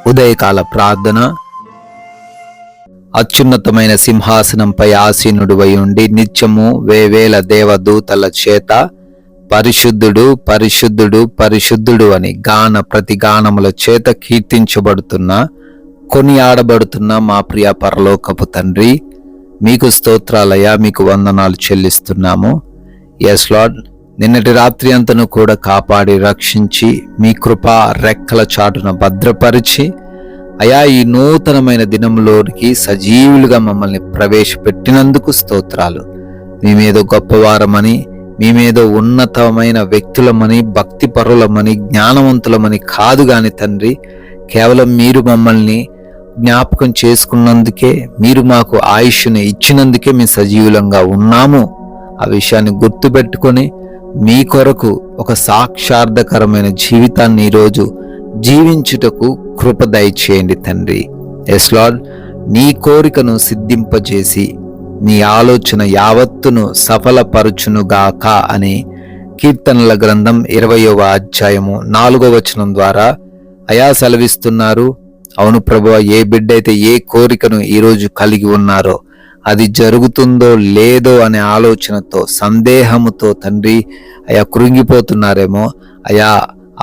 ఉదయకాల ప్రార్థన. అత్యున్నతమైన సింహాసనంపై ఆసీనుడివై ఉండి నిత్యము వేవేల దేవదూతల చేత పరిశుద్ధుడు పరిశుద్ధుడు పరిశుద్ధుడు అని ప్రతి గానముల చేత కీర్తించబడుతున్న, కొనియాడబడుతున్న మా ప్రియ పరలోకపు తండ్రి, మీకు స్తోత్రాలయ్యా, మీకు వందనాలు చెల్లిస్తున్నాము. ఎస్ లార్డ్, నిన్నటి రాత్రి అంతను కూడా కాపాడి రక్షించి మీ కృపా రెక్కల చాటున భద్రపరిచి అయా ఈ నూతనమైన దినంలోనికి సజీవులుగా మమ్మల్ని ప్రవేశపెట్టినందుకు స్తోత్రాలు. మీ మీద గొప్పవారమని, మీ మీద ఉన్నతమైన వ్యక్తులమని, భక్తి పరులమని, జ్ఞానవంతులమని కాదు గాని తండ్రి, కేవలం మీరు మమ్మల్ని జ్ఞాపకం చేసుకున్నందుకే, మీరు మాకు ఆయుష్ని ఇచ్చినందుకే మేము సజీవులంగా ఉన్నాము. ఆ విషయాన్ని గుర్తుపెట్టుకొని మీ కొరకు ఒక సాక్షార్థకరమైన జీవితాన్ని ఈరోజు జీవించుటకు కృప దయచేయండి తండ్రి. ఎస్ లార్డ్, నీ కోరికను సిద్ధింపజేసి నీ ఆలోచన యావత్తును సఫలపరుచునుగాక అని కీర్తనల గ్రంథం 20వ అధ్యాయము 4వ వచనం ద్వారా అయా సెలవిస్తున్నారు. అవును ప్రభువా, ఏ బిడ్డ అయితే ఏ కోరికను ఈరోజు కలిగి ఉన్నారో అది జరుగుతుందో లేదో అనే ఆలోచనతో, సందేహముతో తండ్రి అయా కృంగిపోతున్నారేమో. అయా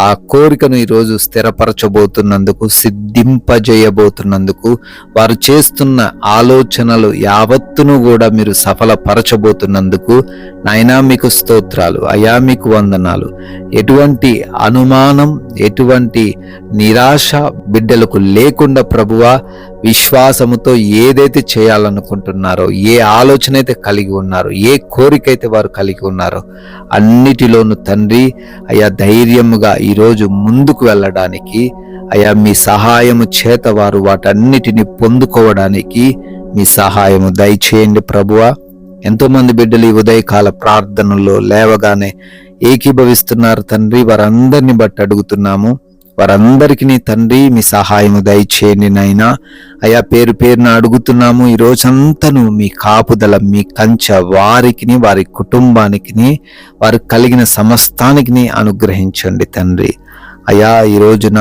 ఆ కోరికను ఈరోజు స్థిరపరచబోతున్నందుకు, సిద్ధింపజేయబోతున్నందుకు, వారు చేస్తున్న ఆలోచనలు యావత్తును కూడా మీరు సఫలపరచబోతున్నందుకు నాయనా మీకు స్తోత్రాలు. అయా మీకు వందనాలు. ఎటువంటి అనుమానం, ఎటువంటి నిరాశ బిడ్డలకు లేకుండా ప్రభువా, విశ్వాసముతో ఏదైతే చేయాలనుకుంటున్నారో, ఏ ఆలోచన అయితే కలిగి ఉన్నారో, ఏ కోరిక అయితే వారు కలిగి ఉన్నారో అన్నిటిలోనూ తండ్రి అయా ధైర్యముగా ఈరోజు ముందుకు వెళ్ళడానికి, అయా మీ సహాయము చేత వారు వాటన్నిటిని పొందుకోవడానికి మీ సహాయము దయచేయండి ప్రభువా. ఎంతో మంది బిడ్డలు ఈ ఉదయకాల ప్రార్థనలో లేవగానే ఏకీభవిస్తున్నారు తండ్రి. వారందరిని బట్టి అడుగుతున్నాము. వారందరికీ తండ్రి మీ సహాయము దయచేయండి నాయనా. అయా పేరు పేరున అడుగుతున్నాము. ఈ రోజంతను మీ కాపుదల, మీ కంచె వారికి, వారి కుటుంబానికి, వారు కలిగిన సమస్తానికి అనుగ్రహించండి తండ్రి. అయా ఈ రోజున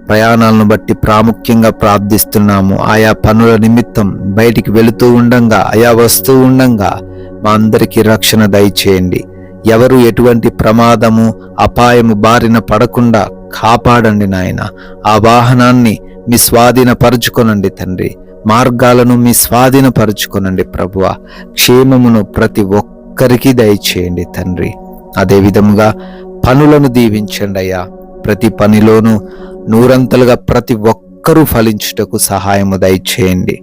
ప్రయాణాలను బట్టి ప్రాముఖ్యంగా ప్రార్థిస్తున్నాము. ఆయా పనుల నిమిత్తం బయటికి వెళుతూ ఉండంగా, అయా వస్తూ ఉండంగా మా అందరికీ రక్షణ దయచేయండి. ఎవరు ఎటువంటి ప్రమాదము, అపాయము బారిన పడకుండా కాపాడండి నాయన. ఆ వాహనాన్ని మీ స్వాధీనపరుచుకొనండి తండ్రి. మార్గాలను మీ స్వాధీనపరుచుకొనండి ప్రభువా. క్షేమమును ప్రతి ఒక్కరికి దయచేయండి తండ్రి. అదే విధముగా పనులను దీవించండి అయ్యా. ప్రతి పనిలోనూ నూరంతలుగా ప్రతి ఒక్కరూ ఫలించుటకు సహాయము దయచేయండి.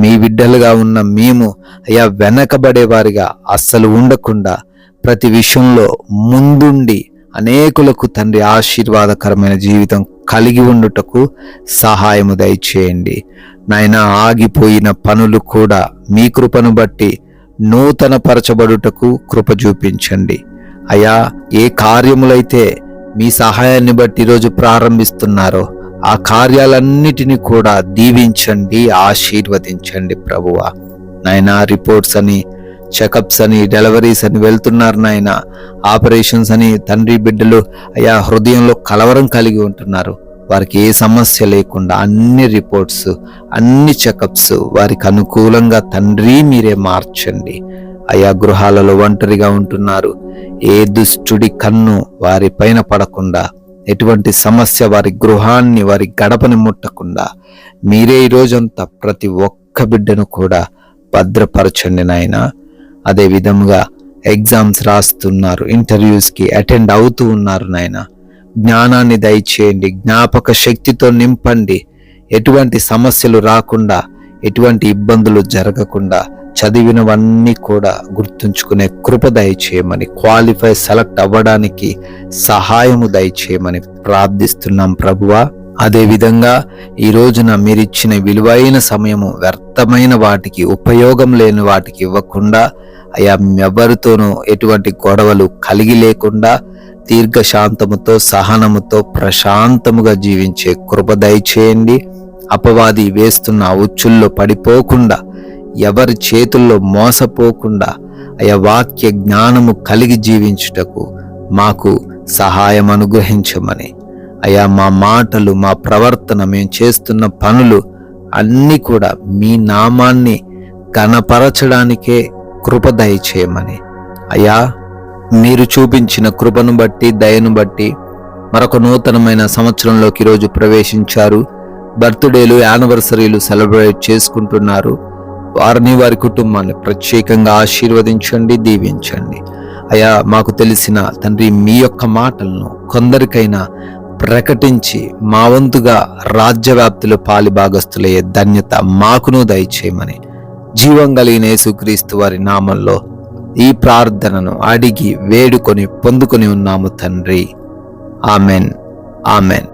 మీ బిడ్డలుగా ఉన్న మేము అయ్యా వెనకబడేవారిగా అస్సలు ఉండకుండా ప్రతి విషయంలో ముందుండి అనేకులకు తండ్రి ఆశీర్వాదకరమైన జీవితం కలిగి ఉండుటకు సహాయము దయచేయండి నాయన. ఆగిపోయిన పనులు కూడా మీ కృపను బట్టి నూతన పరచబడుటకు కృప చూపించండి అయా. ఏ కార్యములైతే మీ సహాయాన్ని బట్టి ఈరోజు ప్రారంభిస్తున్నారో ఆ కార్యాలన్నిటినీ కూడా దీవించండి, ఆశీర్వదించండి ప్రభువా. నాయన రిపోర్ట్స్ అని, చెకప్స్ అని, డెలివరీస్ అని వెళ్తున్నారు నాయన. ఆపరేషన్స్ అని తండ్రి బిడ్డలు అయా హృదయంలో కలవరం కలిగి ఉంటున్నారు. వారికి ఏ సమస్య లేకుండా అన్ని రిపోర్ట్స్, అన్ని చెకప్స్ వారికి అనుకూలంగా తండ్రి మీరే మార్చండి అయా. గృహాలలో ఒంటరిగా ఉంటున్నారు. ఏ దుష్టుడి కన్ను వారి పైన పడకుండా, ఎటువంటి సమస్య వారి గృహాన్ని, వారి గడపని ముట్టకుండా మీరే ఈ రోజంతా ప్రతి ఒక్క బిడ్డను కూడా భద్రపరచండి నాయన. అదే విధముగా ఎగ్జామ్స్ రాస్తున్నారు, ఇంటర్వ్యూస్కి అటెండ్ అవుతూ ఉన్నారు నాయన. జ్ఞానాన్ని దయచేయండి, జ్ఞాపక శక్తితో నింపండి. ఎటువంటి సమస్యలు రాకుండా, ఎటువంటి ఇబ్బందులు జరగకుండా చదివినవన్నీ కూడా గుర్తుంచుకునే కృప దయచేయమని, క్వాలిఫై సెలెక్ట్ అవ్వడానికి సహాయము దయచేయమని ప్రార్థిస్తున్నాం ప్రభువా. అదేవిధంగా ఈ రోజున మీరిచ్చిన విలువైన సమయము వ్యర్థమైన వాటికి, ఉపయోగం లేని వాటికి ఇవ్వకుండా అయా, ఎవరితోనూ ఎటువంటి గొడవలు కలిగి లేకుండా దీర్ఘశాంతముతో, సహనముతో ప్రశాంతముగా జీవించే కృప దయచేయండి. అపవాది వేస్తున్న ఉచ్చుల్లో పడిపోకుండా, ఎవరి చేతుల్లో మోసపోకుండా అయా వాక్య జ్ఞానము కలిగి జీవించుటకు మాకు సహాయం అనుగ్రహించమని, అయ్యా, మా మాటలు, మా ప్రవర్తన, మేము చేస్తున్న పనులు అన్నీ కూడా మీ నామాన్ని ఘనపరచడానికే కృప దయచేయమని, అయ్యా మీరు చూపించిన కృపను బట్టి, దయను బట్టి మరొక నూతనమైన సంవత్సరంలోకి ఈరోజు ప్రవేశించారు. బర్త్డేలు, యానివర్సరీలు సెలబ్రేట్ చేసుకుంటున్నారు. వారిని, వారి కుటుంబాన్ని ప్రత్యేకంగా ఆశీర్వదించండి, దీవించండి. అయ్యా, మాకు తెలిసిన తండ్రి మీ యొక్క మాటలను కొందరికైనా ప్రకటించి మా వంతుగా రాజ్యవ్యాప్తిలో పాలిభాగస్తులయ్యే ధన్యత మాకును దయచేయమని జీవం కలిగిన యేసుక్రీస్తు వారి నామంలో ఈ ప్రార్థనను అడిగి వేడుకొని పొందుకొని ఉన్నాము తండ్రి. Amen, amen.